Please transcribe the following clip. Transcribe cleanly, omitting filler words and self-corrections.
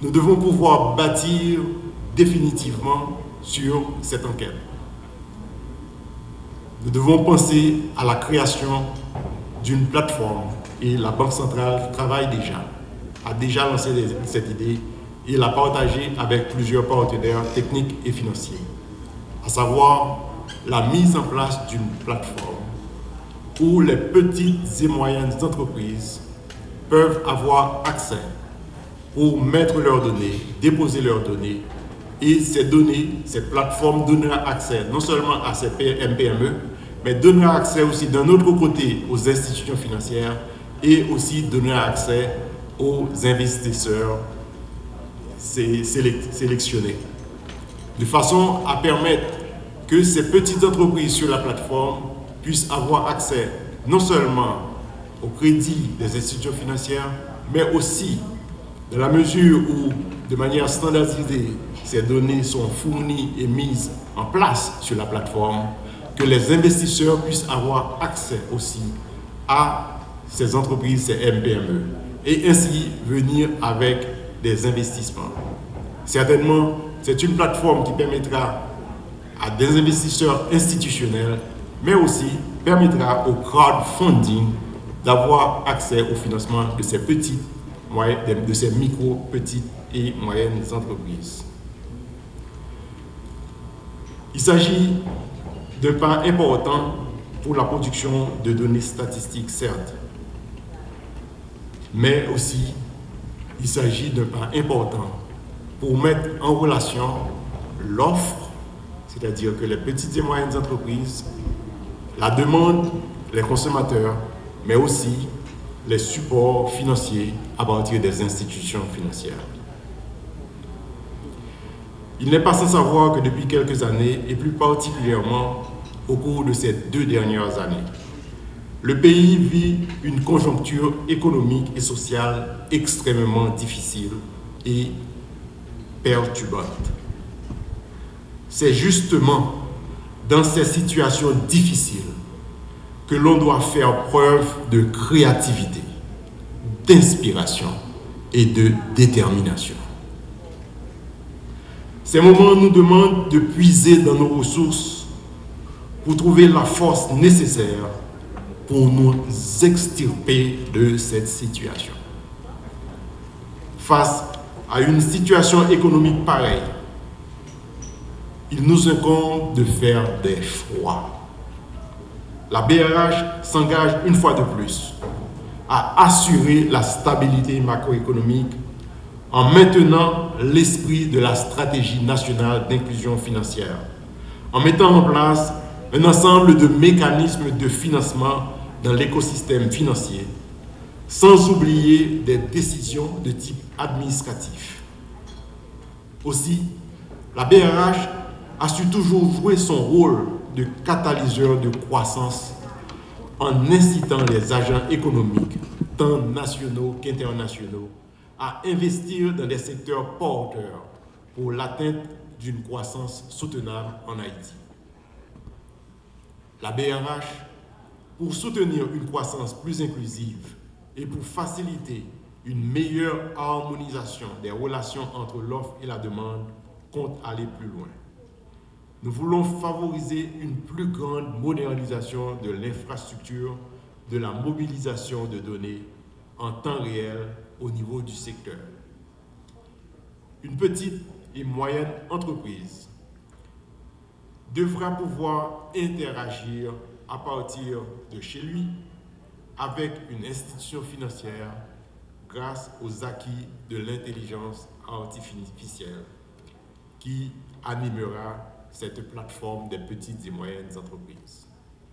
Nous devons pouvoir bâtir définitivement sur cette enquête. Nous devons penser à la création d'une plateforme et la Banque centrale travaille déjà, a déjà lancé cette idée et l'a partagée avec plusieurs partenaires techniques et financiers, à savoir la mise en place d'une plateforme où les petites et moyennes entreprises peuvent avoir accès pour mettre leurs données, déposer leurs données, et ces données, cette plateforme donnera accès non seulement à ces MPME, mais donnera accès aussi d'un autre côté aux institutions financières et aussi donnera accès aux investisseurs sélectionnés, de façon à permettre que ces petites entreprises sur la plateforme puissent avoir accès non seulement au crédit des institutions financières, mais aussi, dans la mesure où, de manière standardisée, ces données sont fournies et mises en place sur la plateforme, que les investisseurs puissent avoir accès aussi à ces entreprises, ces MPME, et ainsi venir avec des investissements. Certainement, c'est une plateforme qui permettra à des investisseurs institutionnels, mais aussi permettra au crowdfunding d'avoir accès au financement de ces de ces micro, petites et moyennes entreprises. Il s'agit d'un pas important pour la production de données statistiques, certes, mais aussi il s'agit d'un pas important pour mettre en relation l'offre, c'est-à-dire que les petites et moyennes entreprises, la demande, les consommateurs, mais aussi les supports financiers à partir des institutions financières. Il n'est pas sans savoir que depuis quelques années, et plus particulièrement au cours de ces 2 dernières années, le pays vit une conjoncture économique et sociale extrêmement difficile et perturbante. C'est justement dans ces situations difficiles que l'on doit faire preuve de créativité, d'inspiration et de détermination. Ces moments nous demandent de puiser dans nos ressources pour trouver la force nécessaire pour nous extirper de cette situation. Face à une situation économique pareille, il nous incombe de faire des choix. La BRH s'engage une fois de plus à assurer la stabilité macroéconomique en maintenant l'esprit de la stratégie nationale d'inclusion financière, en mettant en place un ensemble de mécanismes de financement dans l'écosystème financier, sans oublier des décisions de type administratif. Aussi, la BRH a su toujours jouer son rôle de catalyseur de croissance en incitant les agents économiques, tant nationaux qu'internationaux, à investir dans des secteurs porteurs pour l'atteinte d'une croissance soutenable en Haïti. La BRH, pour soutenir une croissance plus inclusive et pour faciliter une meilleure harmonisation des relations entre l'offre et la demande, compte aller plus loin. Nous voulons favoriser une plus grande modernisation de l'infrastructure, de la mobilisation de données en temps réel au niveau du secteur. Une petite et moyenne entreprise devra pouvoir interagir à partir de chez lui avec une institution financière grâce aux acquis de l'intelligence artificielle qui animera cette plateforme des petites et moyennes entreprises.